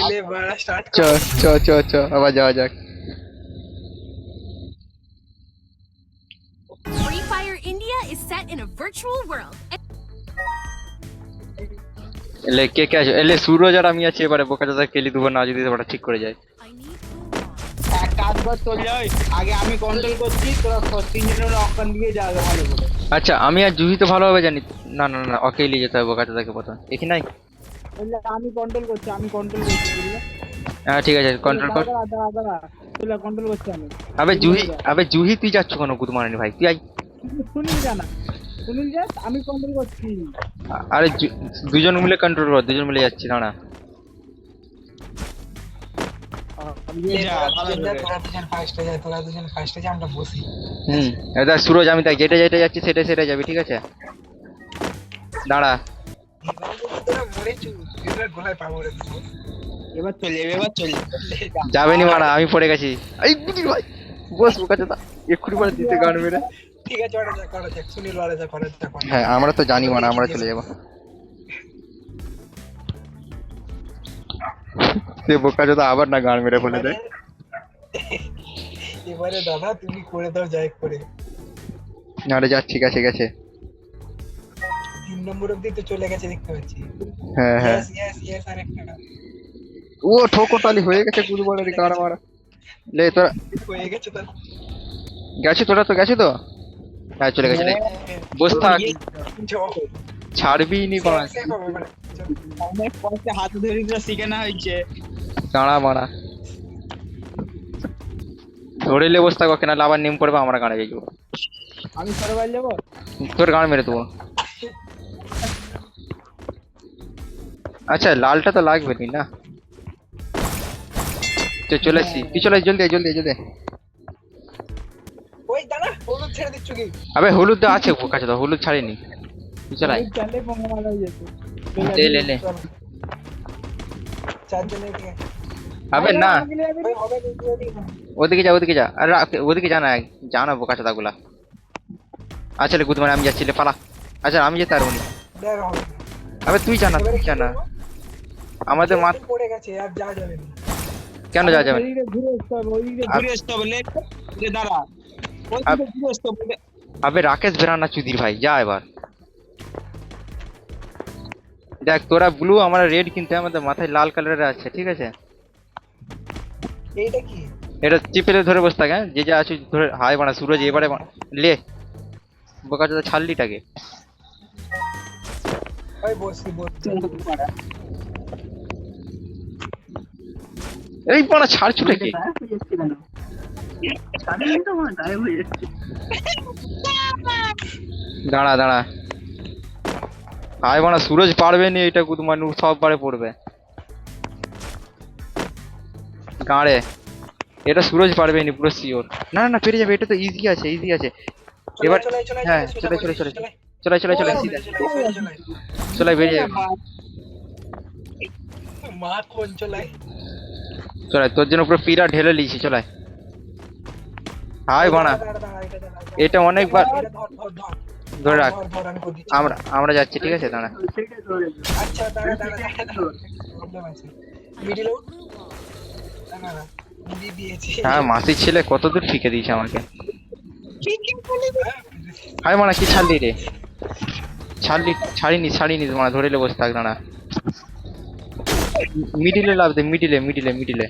ले बड़ा स्टार्ट চ চ চ চ আবার যাওয়া যাক। Free Fire India is set in a virtual world. এলে কে কে আছে? এলে সুরজ আর আমি আছি, এবারে বোকা দাদা কেলি দেবো না যদি ওটা ঠিক করে যায়। I need এক কাজ কর চল যাই আগে আমি কন্ট্রোল করছি তোরা তিনজনের অকান দিয়ে যা আগে ভালো করে আচ্ছা আমি আর জুহি তো ভালোভাবে জানি। না না না, ওকেই যেতে হবে বোকা দাদাকে প্রথম। দেখি নাই। বুঝলে আমি কন্ট্রোল করছি বুঝলে হ্যাঁ ঠিক আছে, কন্ট্রোল কর। দাঁড়া কন্ট্রোল করছি আমি আবে জুহি তুই যাচ্ছ কেন গুদ মারানি ভাই? তুই আই। সুনীল জানা সুনীল যা আমি কন্ট্রোল করছি আরে দুজন মিলে কন্ট্রোল কর, দুজন মিলে যাচ্ছি, দাঁড়া। দেখ সুরজ আমি দেখ যেটা যেটা যাচ্ছি সেটা সেটা যাবি, ঠিক আছে? দাঁড়া। এবার চলে যাবে নি মারা, আমি পড়ে গেছি। এই বুঝি ভাই বস বোকা দাদা এক্ষুনি পরে দিতে গান মেরে। ঠিক আছে করা যাক সুনীল ওরা যা করা যাক হ্যাঁ আমরা তো জানি মারা, আমরা চলে যাবো। সে বোকা দাদা আবার না গান মেরে বলে দেয়। এবারে দাদা তুমি করে দাও যাই করে আরে যা, ঠিক আছে গেছে। 3 নম্বর অবধি তো চলে গেছে দেখতে পাচ্ছি। হ্যাঁ হ্যাঁ ইয়েস আরেকটা ও ঠোকরতালি হয়ে গেছে গুদ মারানি গান মারা। লে তোরা হয়ে গেছে তার গেছে, তোরা তো গেছে তো। হ্যাঁ চলে গেছে, লে বস থাক, ছাড়বি নি কোন। অনেক কষ্টে হাত ধরে তো শিখানো হয়েছে দাঁড়া মারা, ধরে লে বস থাক, ওকে না আবার নেম করবে আমরা গানে যাইব। আমি সরবাই যাবো তোর গান মেরে দেবো। আচ্ছা লালটা তো লাগবে নি না। চলে আসছি, তুই চলে জলদি জলদি জলদি। ওই দাঁড়া হলুদ ছেড়ে দিচ্ছ কি আবে হলুদ তো আছে কাছে, তো হলুদ ছাড়িনি। তুই চালাই চালে পঙ্গা মারা হয়ে যেত লে লে। চারজনে দিয়ে আবে না ওই হবে ওদিকে যা, ওদিকে যা। আরে ওদিকে যা না, যা না বোকা চাদা গুলা। আচ্ছা লে গুদ মানে আমি যাচ্ছি, লে পালা। আচ্ছা আমি যেতে পারবো নি। দেখ হবে আবে তুই জানা, তুই জানা আমাদের মাঠ পড়ে গেছে আর যা যাবে না কেন যা যাবে? ওইদিকে ঘুরে আসতে হবে লে দাঁড়া ওইদিকে ঘুরে আসতে হবে আবে রাকেশ বেরানা চুদির ভাই, যা এবার। দেখ তোরা ব্লু, আমরা রেড, কিন্তু আমাদের মাথায় লাল কালারের আছে, ঠিক আছে? এইটা কি এটা চিপেলে ধরে বসে থাক, হ্যাঁ যে যা আছে ধরে। হাই বানা সুরজ এবারে লে বোকা চাদা ছাড়লিটাকে। ওই বসি এই বানা ছাড় ছুটেকে। দাঁড়া দাঁড়া, হাই বানা সুরজ পারবে নি এটা গুদ মানু, সব বারে পড়বে গাঁড়ে। এটা সুরজ পারবে নি পুরো শিওর। না না পেরে যাবে, এটা তো ইজি আছে, ইজি আছে। এবার হ্যাঁ চলে চলে চলে চলে চলে চলে সিধা চলে বেরিয়ে যাবে। মা কোন চলাই চলে তোর জন্য পুরো পিরা ঢেলে লিয়েছি, চলে হাই বানা। এটা অনেকবার ধরে রাখ, আমরা যাচ্ছি, ঠিক আছে? দাঁড়া আচ্ছা দাঁড়া প্রবলেম আছে মিডিল আউট না মিডি দিয়েছি হ্যাঁ মাসির ছেলে কত দূর শিখে দিয়েছে আমাকে। হাই মানা কি ছাড়লি রে? ছাড়িনি মানে ধরে লে বসে থাক। দাঁড়া মিডিলে লাভ দে, মিডিলে।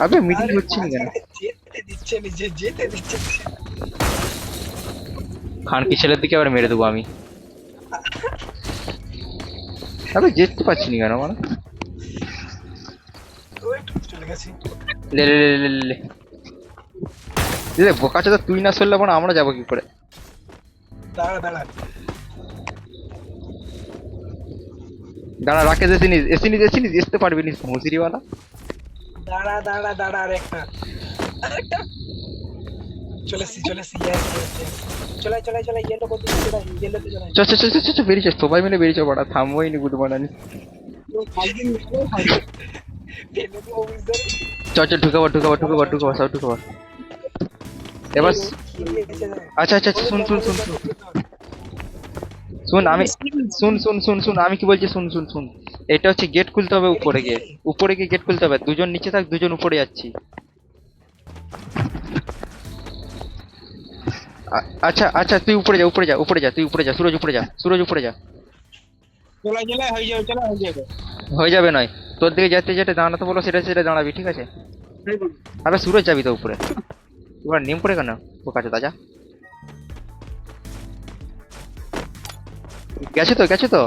আবে মিডিল হচ্ছে না কেন? যেতে দিচ্ছে খানকি ছেলের দিকে আবার মেরে দেবো আমি। আবে যেতে পারছি না কেন মানে? চলে গেছি লে লে লে লে লে বোকা চোদা, তুই না সরলে মানে আমরা যাবো কি করে? দাঁড়া দাঁড়া রাকেশ এসিনিস আসতে পারবি নি মুসিরিওয়ালা। দাঁড়া আরেকটা চলে ইয়েলো করতে ইয়েলোতে চলে চ বেরিয়েছে, সবাই মিলে বেরিয়েছে বড়া, থামবোই নি গুদ বানানি। ঢুকাবো সব ঢুকাবো এবার। আচ্ছা শুন শুন আমি শুন আমি কি বলছি, শুন। এটা হচ্ছে গেট খুলতে হবে উপরে গিয়ে গেট খুলতে হবে। দুজন নিচে থাক, দুজন উপরে যাচ্ছি। আচ্ছা তুই উপরে যা তুই উপরে যা, সুরজ উপরে যা। চলে হয়ে যাবে হয়ে যাবে নয়, তোর দিকে যেতে দাঁড়াতে বলো, সেটা দাঁড়াবি, ঠিক আছে? আবে সুরজ যাবি তো উপরে, এবার নেম পড়ে কেন ও কাছে দাদা? গেছে তো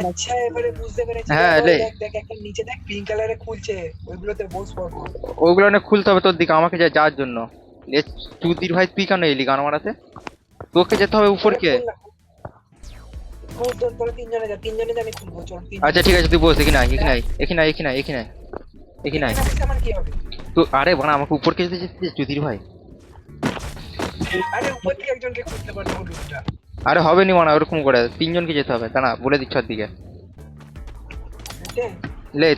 আচ্ছা এবারে বুঝতে পেরেছি। হ্যাঁ, দেখো, লে। দেখ একটা নিচে দেখ পিঙ্ক কালারে খুলছে, ওইগুলোতে বস পড়বো। ওগুলো অনেক খুলতে হবে তোর দিকে, আমাকে যাওয়ার জন্য। চুদির ভাই তুই কেন এলি গান মারাতে? তোকে যেতে হবে উপরকে। তোরা তিনজনে যা, তিনজনে জানি খুলবো, চল আচ্ছা ঠিক আছে, তুই বস, এখানে আমার কি হবে? তো আরে বানা, আমাকে উপরকে যেতে চুদির ভাই। আরে উপর থেকে একজনকে খুলতে পারবো রুমটা। আরে হবে নি মানা, ওরকম করে তিনজনকে যেতে হবে, দাঁড়া বলে দিচ্ছ দিকে। লে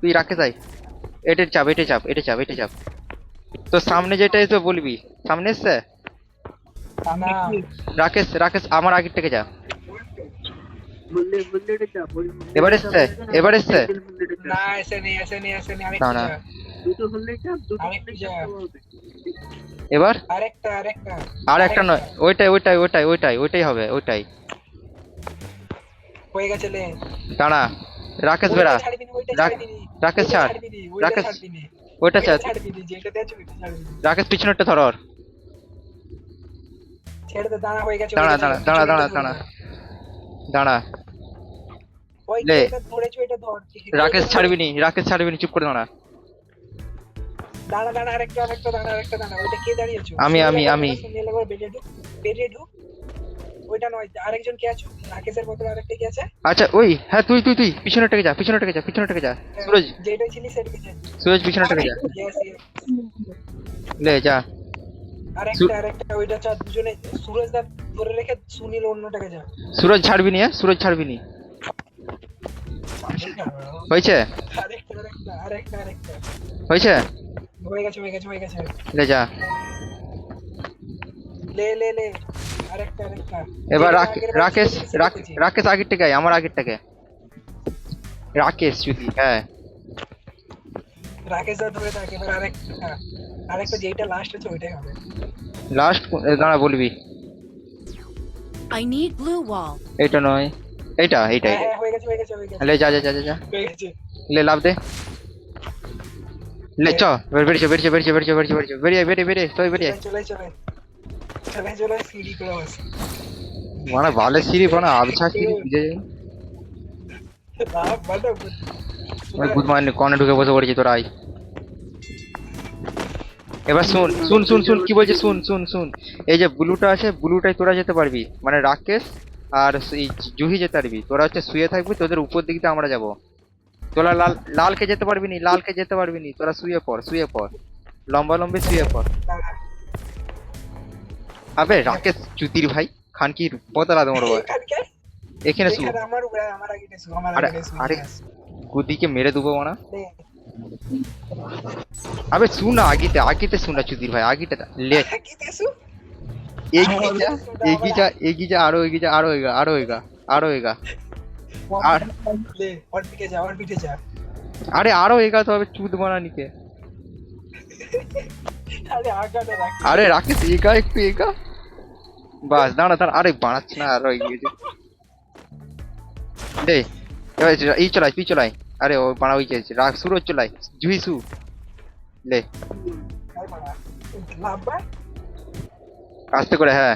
তুই রাকেশ আয়, এটা চাপ। তো সামনে যেটা এসে বলবি, সামনে এসছে না রাকেশ আমার আগের থেকে যা। এবার এসছে না, এসে নেই আমি না, না। এবার আরেকটা আর একটা নয়, ওইটাই হবে, ওইটাই। হয়ে গেছে লে। দাঁড়া রাকেশ বেড়া, রাকেশ ছাড়, রাকেশ ওইটা ছাড়, রাকেশ পিছনেরটা ধর ওর। ছেড়ে দে, দাঁড়া হয়ে গেছে। দাঁড়া ওই লে। এটা ধরেছো, এটা ধর। রাকেশ ছাড়বি নি, চুপ করে দাঁড়া। দাঁড়া আরেকটা দাঁড়া। ওইটা কে দাঁড়িয়েছো? আমি। সুনীল একবার বেডে ঢুক। ওইটা নয়, আরেকজন কে আছো? রাকেশের বদলে আরেকটা কে আছে? আচ্ছা ওই, হ্যাঁ তুই পিছনেরটাকে যা, সুরজ যেটা ছিলি সেটাকে যা। সুরজ পিছনেরটাকে যা, Yes. লে যা। আরেকটা ওইটা চা, দুজনে সুরজ দা ধরে রেখে সুনীল অন্যটাকে যা। সুরজ ছাড়বি নি। হয়েছে আরেকটা হয়েছে, হয়ে গেছে। লে যা। লে আরেকটা এবার যেটা আগের বার ছিল, সেটা দেখেছি। রাকেশ আগেরটাকে আয়, আমার আগেরটাকে। রাকেশ যদি, হ্যাঁ রাকেশ দা ধরে থাকে। এবার আরেকটা যেটা লাস্ট আছে ওইটাই হবে। লাস্ট দাঁড়া বলবি। I need blue wall. এটা নয়, এইটা হ্যাঁ, হয়ে গেছে। লে যা হয়ে গেছে। লে লাভ দে, লে চ বেরিয়ে চলে সিঁড়ি করে বস। মানে ভালো সিঁড়ি বানা, আবছা সিঁড়ি বুঝে গুড মর্নিং, কর্নে ঢুকে বসে পড়েছি তোরা। আই এবার শুন কি বলছে, শুন। এই যে ব্লুটা আছে, ব্লুটাই তোরা যেতে পারবি, মানে রাকেশ আর এই জুহি যেতে পারবি। তোরা হচ্ছে শুয়ে থাকবি, তোদের উপর দিক দিয়ে আমরা যাবো। তোরা লালকে যেতে পারবি নি, তোরা শুয়ে পড় লম্বি শুয়ে পড়। আবে রাকেশ চুতির ভাই খানকির পতলা তোমার এখানে শু। আরে গুদিকে মেরে দেবো না। আবে শুন না, আগিতে শুন না চুদির ভাই, আগিতে লে। এগি যা, আরো এগা। আরে আরো এগাতে হবে, চুদ বানানিকে। আরে রাকেশ একটু এগা, বাস দাঁড়া। আরে বানাচ্ছে না, আরো এগিয়ে দে। এবার এই তুই চলাই। আরে ও বানা হয়ে যাচ্ছে, সুরজ চলাই, জুহি সু লে আস্তে করে। হ্যাঁ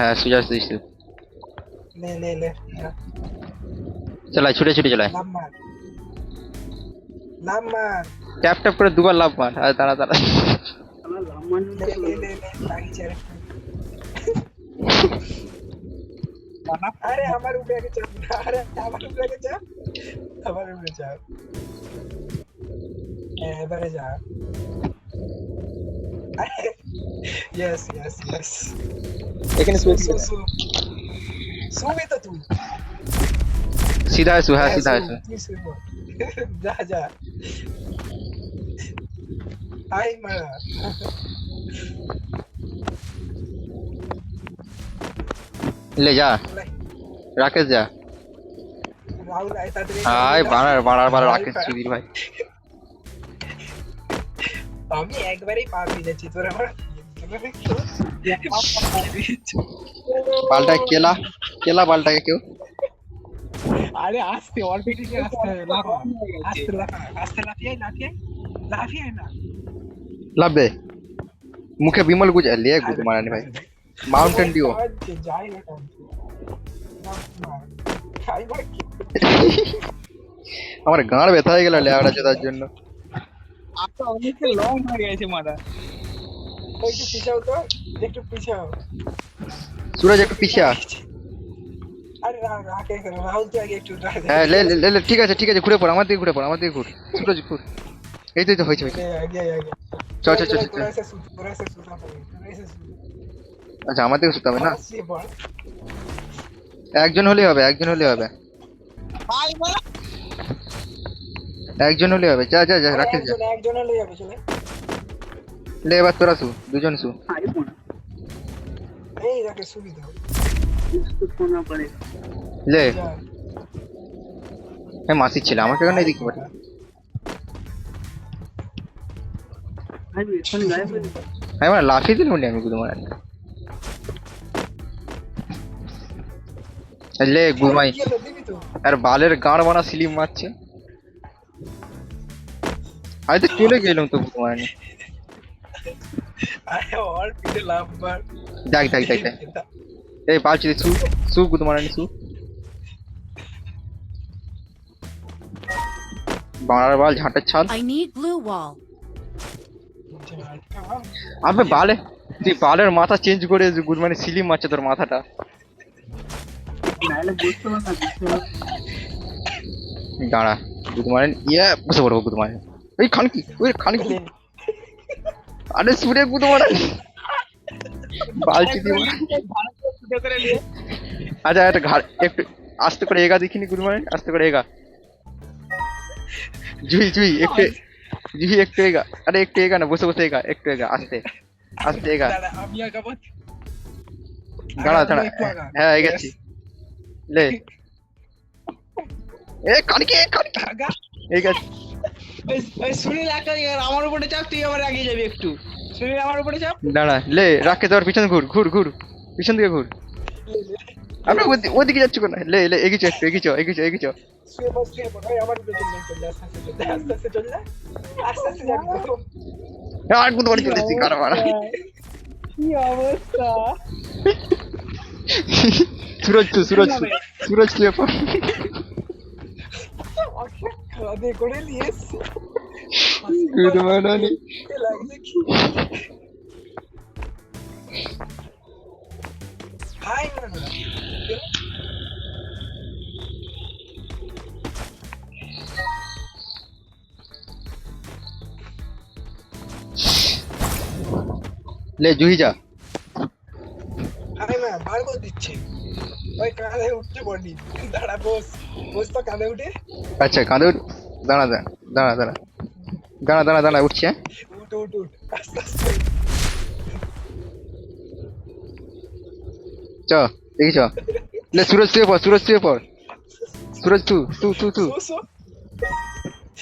হ্যাঁ সুজাস দিস, চলাই ছুটে চলাই, ট্যাপ করে দুবার লাভ মার। আরে দাঁড়া আরে আমার উপরে আগে চাপ, এবারে যা। Yes. এখানে শুবি তো তুই। সিধা আসু, হ্যাঁ সিধা আসু। যা হাই মারা ले जा চলাই राकेश जा রাহুল আয় তাড়াতাড়ি हाय बाड़ा राकेश सुधीर भाई আমি একবারই পা দিয়ে যাচ্ছি তোর আমার बाल्टा केला बाल्टा के क्यों আরে আসতে অলরেডি আসতে লাফা আস্তে লাফা আস্তে লাফিয়ে না लब दे मुखे विमल गुज ले गुद मारानी भाई माउंटेन डियो যাই না খাই মার আমার গাঁড় ব্যথা হয়ে গেল লেওড়া চোদার জন্য আপনার অনেক লং হয়ে গেছে মাথা একটু পিছাও তো একটু পিছাও सूरज একটু পিছে আ আরে রাকে রাহুল তো আগে একটু হ্যাঁ ले ঠিক আছে ঘুরে পড় আমার দিকে ঘুর सूरज ঘুর এই তো হয়েছে আগে চল তোরা এসে সুতা আচ্ছা আমার দিকে শুতে হবে না একজন হলেই হবে ভাই বলা একজন হলেই হবে যা রাকেশ যা একজন হলেই হবে চলে লে এবার তোরা শু দুজন শু এই রাকে সুবিধা লে হ্যাঁ মাসি ছিল আমাকে কেন এদিকে পাঠা হ্যাঁ মানে লাফিয়ে দিল মনে আমি গুলো মারা ले गुमाई यार बालेर गाड़ बना स्लिम मारছে আজ তো চলে গেলাম তো গুমাই আরে অল পিছে লাভ মার দেখ এই পালছি সু গুদ মারানি সু বানার বাল ঝাঁটের ছাল I need blue wall. আবে বালে তুই বালের মাথা চেঞ্জ করে গুদ মানে স্লিম মারছে তোর মাথাটা দাঁড়া গুদ মারেন বসে পড়বো গুদ মারেন ওই খানকি আরে সুরে গুদ মারেন বালতি দিয়ে আচ্ছা একটা ঘাড় একটু আস্তে করে এগা দেখিনি গুদ মারেন আস্তে করে এগা জুই একটু এগা আরে একটু এগা না বসে এগা একটু এগা আস্তে এগা আমি আগাবো দাঁড়া হ্যাঁ এগেছি ले এ কানকি আগা এই গেছে এই সুনীল একটা আমার উপরে চাপ তুই আবার আগে যাবি একটু সুনীল আমার উপরে চাপ দাঁড়া লে রাখকে তোর পিছনে ঘুর পিছন দিকে ঘুর আমরা ওদিকে যাচ্ছি কেন লে এগিয়েছো শুয়ে পড় ভাই আমার উপরে চলে আস্তে চল আস্তে যাবি তো আর গুদ মারি চলেছি কার মারা কি অবস্থা सूरज के ऊपर খাদে করে লিয়েস गुड मॉर्निंग লাগছে কি হাই মারা ले जूही जा হাই মা বার করে দিচ্ছে ওই কাঁধে উঠতে পড়নি দাঁড়া বস তো কাঁধে উঠে अच्छा कांदे दाना उठছে উঠ আস্তে চ দেখি চ ले सूरज শুয়ে পড় सूरज तू সো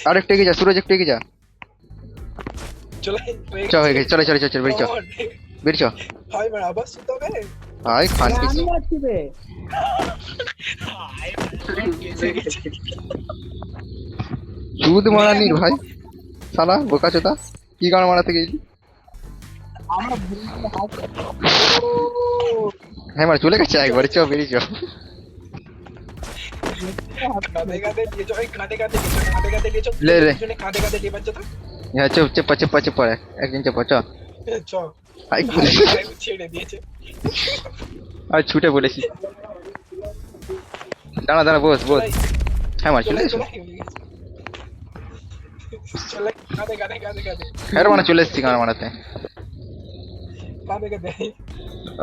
আরেকটু এগিয়ে যা सूरज একটু এগিয়ে যা চলে চ হয়ে গেছে চল বেরিয়ে চ হাই মা আবার সুতো বে হাই খান কি আমি যাচ্ছি রে হাই দুধ মারানি ভাই শালা বোকা চোদা কি গান মারাতে গেলি আমরা হ্যাঁ মার চলে গেছে একবারে চ বেরিয়ে চ কাঁধে দিয়ে চল কাঁধে দিয়ে চল ले কাঁধে দিয়ে বাচ্চা তো হ্যাঁ চেপ একদিন চেপ চ চ হাই ছেড়ে দিয়েছে আর ছুটে বলেছি দাঁড়া বস হ্যাঁ মার চলে এসো চলে কাঁধে হ্যাঁ মানে চলে এসেছি গান মারাতে কাঁধে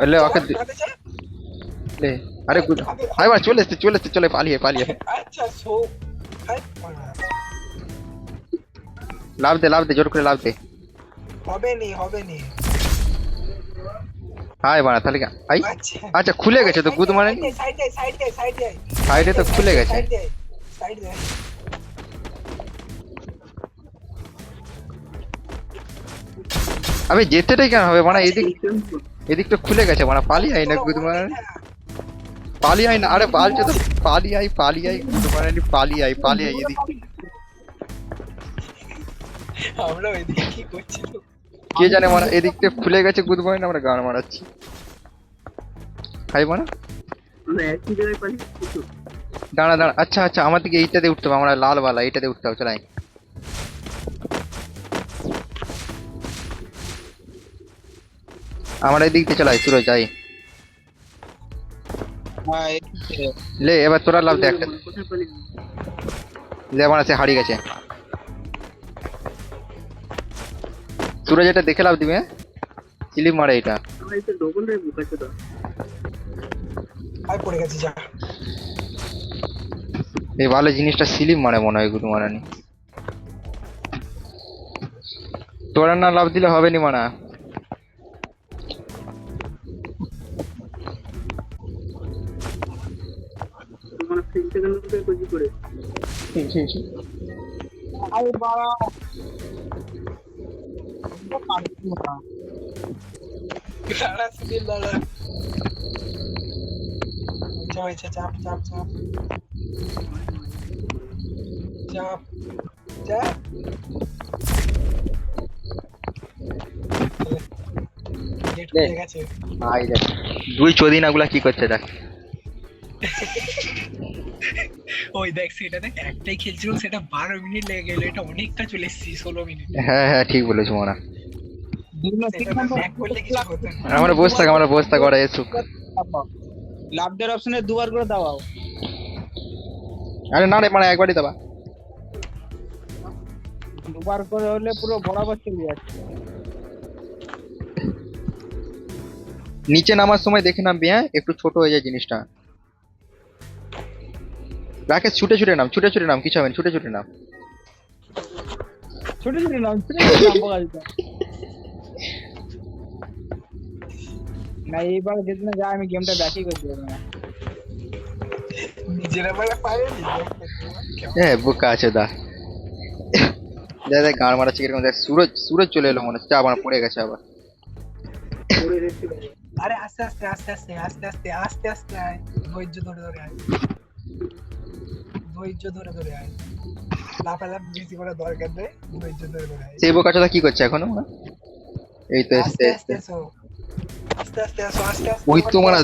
ले ওকে ले अरे गुड हाय मार चले चले पालिए আচ্ছা সো হাই लाभ दे जोर करे लाभ दे হবে নি হাই বাড়া তাহলে আই আচ্ছা আচ্ছা খুলে গেছে তো গুদ মানে সাইডে তো খুলে গেছে সাইড দে আমি যেতেটাই কেন হবে মানে এদিক তো খুলে গেছে মানে পালিয়ে আই না গুদ মানে পালিয়ে আই না আরে বালছে তো পালিয়ে আই গুদ মানে পালিয়ে আই এদিক আমরা ওইদিকে কি করছিল কে জানে মানে এদিকটা খুলে গেছে গুদ মানে আমরা গান মারাচ্ছি খাই মানে দাঁড়া আচ্ছা আমার দিকে এইটাতে উঠতে হবে আমরা লাল বালা এইটাতে উঠতে হবে চলাই আমরা এদিক দিয়ে চলাই সুরজ যাই হ্যাঁ লে এবার তোরা লাভ দে একটা লে আমার আছে হারিয়ে গেছে সুরজ এটা দেখে লাভ দিবে স্লিপ মারে এটা আই পড়ে গেছে যা এই ভালো জিনিসটা স্লিপ মারে মনে হয় গুদ মারানি তোরা না লাভ দিলে হবে নি মানা আরে বাবা দাঁড়া সুনীল দাঁড়া হয়েছে চাপ চাপ চাপ চাপ চাপ গেট খুলে গেছে আই দেখ দুই চোদিনাগুলা কি করছে দেখ ওই দেখ সেটা দেখ একটাই খেলছিল সেটা 12 মিনিট লেগে গেল এটা অনেকটা চলে এসেছি 16 মিনিট হ্যাঁ ঠিক বলেছো মানা ব্যাক করলে কিছু হতো না আমরা বসে থাক ওরা এসুক লাভদের অপশনে দুবার করে দাও আরে না রে মানে একবারই দেবা দুবার করে হলে পুরো বরাবর চলে যাচ্ছে নিচে নামার সময় দেখে নামবি হ্যাঁ একটু ছোট হয়ে যায় জিনিসটা রাকেশ ছুটে নাম কিছু হবে না ছুটে নাম ছোট নাম বগালটা না এইবার যেদিন যা আমি গেমটা ব্যাকই করে দেব না নিজেরা বলে পারেনি বুকা আছে দা দেখ গান মারাচ্ছে কিরকম দেখ সুরজ চলে এলো মনে হচ্ছে আবার পড়ে গেছে আবার আরে আস্তে আস্তে আয় ধৈর্য ধরে আয় লাফালাফ বেশি করে দরকার নেই ধৈর্য ধরে আয় সেই বোকাটা কি করছে এখনো এই তো আস্তে এসো ওই তো মানে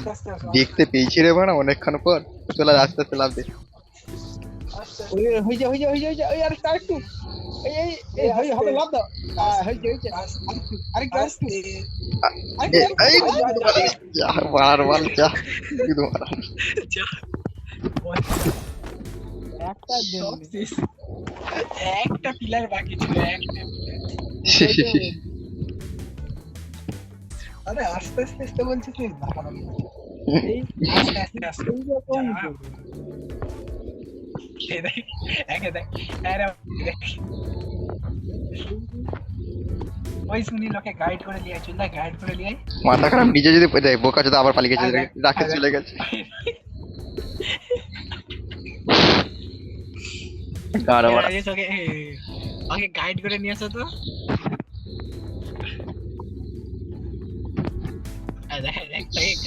দেখতে পেয়েছি রে মানে অনেকক্ষণ পর চলে আস্তে লাভ দে ওই হয়ে যা ওই আর একটু এই হবে লাভ দাও হয়েছে আরে ক্লাস বারবার যা কিন্তু একটা পিলার বাকি ছিল একটা আরে আস্তে আস্তে বলছিস আস্তে ওই শুনি লোকে গাইড করে লিয়ে চল গাইড করে লিয়ে মাথা খারাপ নিজে যদি বোকা চোদা আবার পালিয়ে গেছে রাখে চলে গেছে আগে গাইড করে নিয়ে আসো তো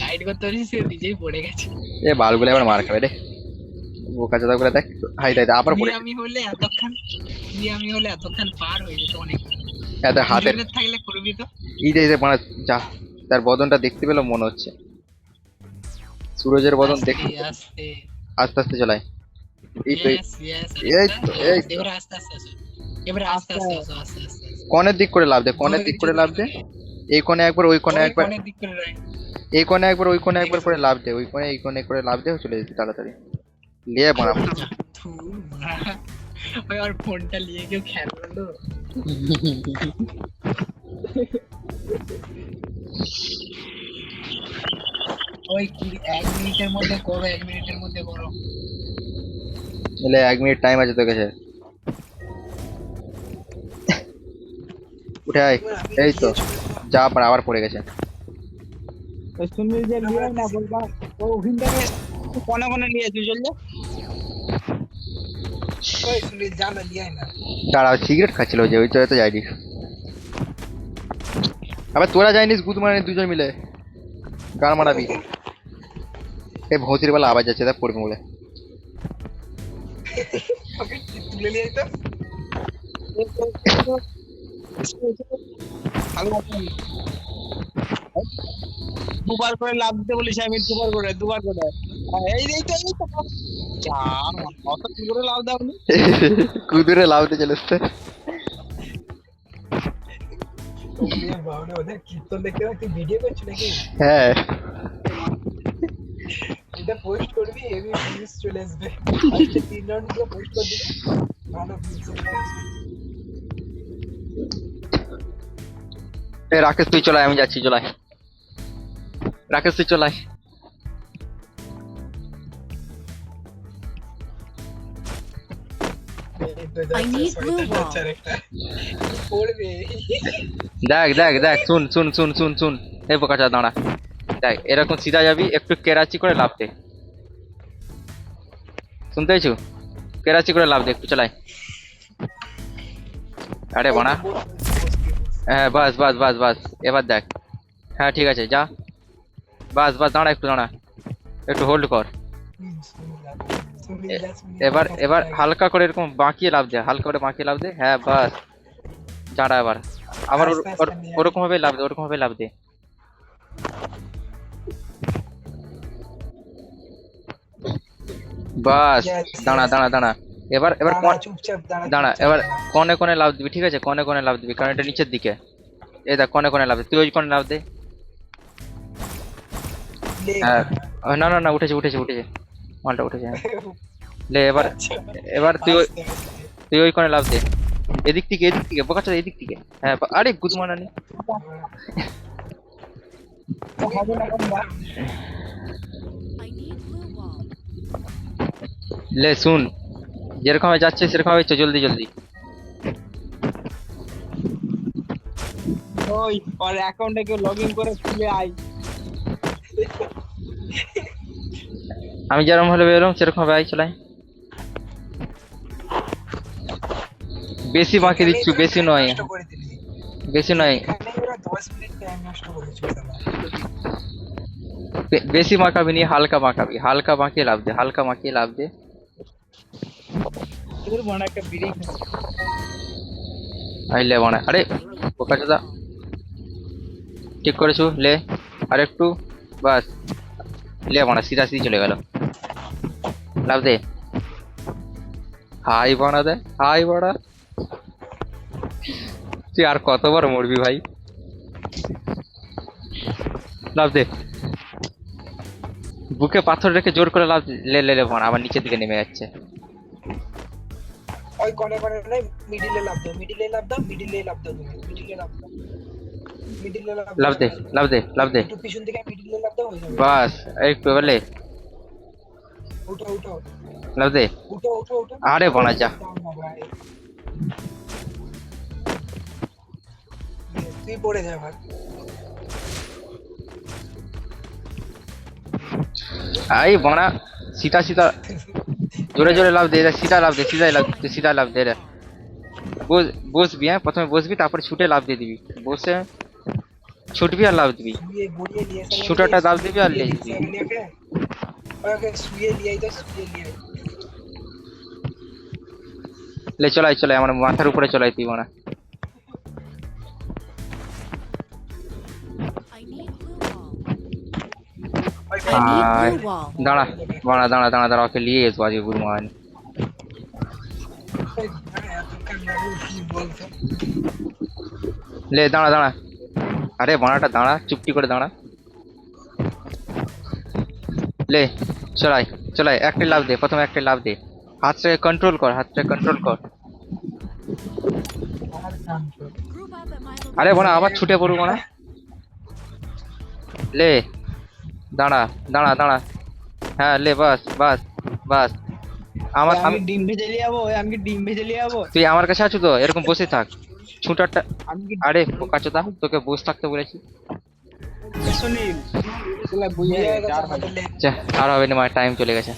গাইড করতে পারছিস সে নিজেই পড়ে গেছে এ বালগুলো এবার মার খাবে রে বোকা চোদা গুলো দেখ হাই দেখ আবার পড়ে আমি হলে এতক্ষণ পার হয়ে যেত অনেক এত হাতে থাকলে করবি তো এই যে মানে যা তার বদনটা দেখতে পেলাম মনে হচ্ছে সুরজের বদন দেখতে আস্তে আস্তে চলাই এই তো এবার আস্তে আস্তে কোণের দিক করে লাভ দে এই কোণে একবার ওই কোণে একবার এই কোণে একবার ওই কোণে একবার করে লাভ দে ওই কোণে এই কোণে করে লাভ দে চলে যেতে তাড়াতাড়ি লিয়ে বানাবো ওই আর ফোনটা নিয়ে কেউ খেললো ওই 1 মিনিটের মধ্যে করো 1 মিনিটের মধ্যে করো এলে 1 মিনিট টাইম আছে তোর কাছে উঠে আয়। এই তো যা আবার পড়ে গেছে। ওই সুনীল যে লিয়ে না বলবা ও ওখান থেকে কোনে কোনে নিয়ে তুই চল যা। ওই সুনীল জানা লিয়াই না দাঁড়াও সিগারেট খাচ্ছিল যে ওই তো এত যায়নি। আবার তোরা যাইনিস গুদ মারানি দুজন মিলে গান মারাবি। এই ভৌতির বেলা আবার যাচ্ছে দেখ পড়বে বলে। ওকে তুলে লিয়াই তো দুবার করে লাভ দিতে বলিস আমি দুবার করে এই তো যা অত কি করে লাভ দাও নি কুদুরে লাউতে চলেছে। ওকে বাবা ওদের কীর্তন দেখতে তুই ভিডিও করছিস নাকি হ্যাঁ এটা পোস্ট করবি হেভি ভিউজ চলে আসবে আজকে 3 রাউন্ড পুরো পোস্ট করে দিবি ভালো ভিউজ চলে আসবে এ রাকেশ তুই চলে আয়, আমি যাচ্ছি চলে আয়। রাকেশ তুই চলে আয়। I need blue wall. পড়বে দেখ দেখ দেখ শুন শুন শুন শুন শুন এই বোকাচা দাঁড়া। দেখ এরকম সিধা যাবি একটু কেরাচি করে লাভ দে। শুনতে পেয়েছো? কেরাচি করে লাভ দে একটু চলাই। আরে বানা হ্যাঁ বাস বাস বাস বাস এবার দেখ। হ্যাঁ ঠিক আছে যা বাস বাস দাঁড়া একটু দাঁড়া একটু হোল্ড কর। এবার এবার হালকা করে এরকম বাঁকিয়ে লাভ দে হালকা করে বাঁকিয়ে লাভ দে। হ্যাঁ বাস দাঁড়া এবার আবার ওরকম ভাবে লাভ দে ওরকম ভাবে লাভ দে। বাস দাঁড়া দাঁড়া দাঁড়া এবার এবার চুপচাপ দাঁড়া এবার কনে কনে লাভ দিবি ঠিক আছে কনে কনে লাভ দিবি কারণ এটা নিচের দিকে। এই দেখ কনে কনে লাভ দে তুই ওই কনে লাভ দে। হ্যাঁ না না না উঠেছে উঠেছে উঠেছে মালটা উঠেছে। হ্যাঁ লে এবার এবার তুই ওই কনে লাভ দে এদিক থেকে বোকাচ্ছা এদিক থেকে। হ্যাঁ আরে গুদ মারানি I need blue wall. লে শুন যেরকম ভাবে যাচ্ছে সেরকম ভাবে চল জলদি জলদি। ওই ওর অ্যাকাউন্টে কেউ লগইন করে খুলে আই। আমি যেরকম হলে বেরোম সেরকম ভাবে আই চলাই। বেশি বাকি দিচ্ছু বেশি নয় বেশি নয় বেশি মাখাবি নি হালকা মাখাবি হালকা মাখিয়ে লাভ দে হালকা মাখিয়ে লাভ দে। তোর বড় একটা বিড়ি আইলে বানা আরে বোকাচোদা ঠিক করেছু লে আরেকটু বাস লে বানা সিধা সিধি চলে গেল লাভ দে। হাই বানা দে হাই বাড়া তুই আর কতবার মরবি ভাই। লাভ দে বুকে পাথর রেখে জোর করে লাভ লে লে লে বানা আবার নিচের দিকে নেমে যাচ্ছে। ওই কোনে কোনে নাই মিডিলে লাভ দাও মিডিলে লাভ দাও মিডিলে লাভ দাও তুমি মিডিলে লাভ দাও মিডিলে লাভ দে লাভ দে লাভ দে একটু পিছন থেকে মিডিলে লাভ দাও হয়ে যাবে বাস একটু বলে উঠো উঠো লাভ দে। উঠো উঠো উঠো আরে বানা যা তুই পড়ে যা ভাই আই বানা सीधा सीधा জোরে জোরে লাভ দে सीधा লাভ দে सीधा লাভ দে রে বসবি হ্যাঁ প্রথমে বসবি তারপরে ছুটে লাভ দিয়ে দিবি বসে ছুটবি আর লাভ দিবি শুয়ে গড়িয়ে নিয়ে এসে ছুটাটা লাভ দিবি আর লে দিবি। ওকে শুয়ে লিয়ে তো শুয়ে লিয়ে লে চলাই চলাই আমার মাথার উপরে চলাই তুই বানা। I need blue wall. ওই I need Hi. blue wall. দাঁড়া বানা দাঁড়া দাঁড়া দাঁড়া ওকে নিয়ে এসো আজকে গুরু মান। কি বলছো লে দাঁড়া দাঁড়া আরে বানাটা দাঁড়া চুপটি করে দাঁড়া লে চলাই চলাই একটা লাভ দে প্রথমে একটা লাভ দে হাতটাকে কন্ট্রোল কর হাতটাকে কন্ট্রোল কর। Group up at my আরে location. বানা আবার ছুটে পড়ু বানা লে দাঁড়া দাঁড়া দাঁড়া হ্যাঁ লে বাস বাস বাস আমার আমি ডিম ভেজে নিয়ে যাবো আমি কি ডিম ভেজে নিয়ে যাবো তুই আমার কাছে আছো তো এরকম বসে থাক ছুটারটা আমি কি আরে বোকাচোদা তোকে বসে থাকতে বলেছি সুনীল চলে বুঝে বুঝে গেছে চার আমাদের লেগ। যা আর হবে না, টাইম চলে গেছে।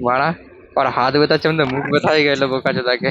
বাড়া আর হাত ব্যথা চন্দ্র মুখ ব্যথা হয়ে গেল বোকাচোদাকে।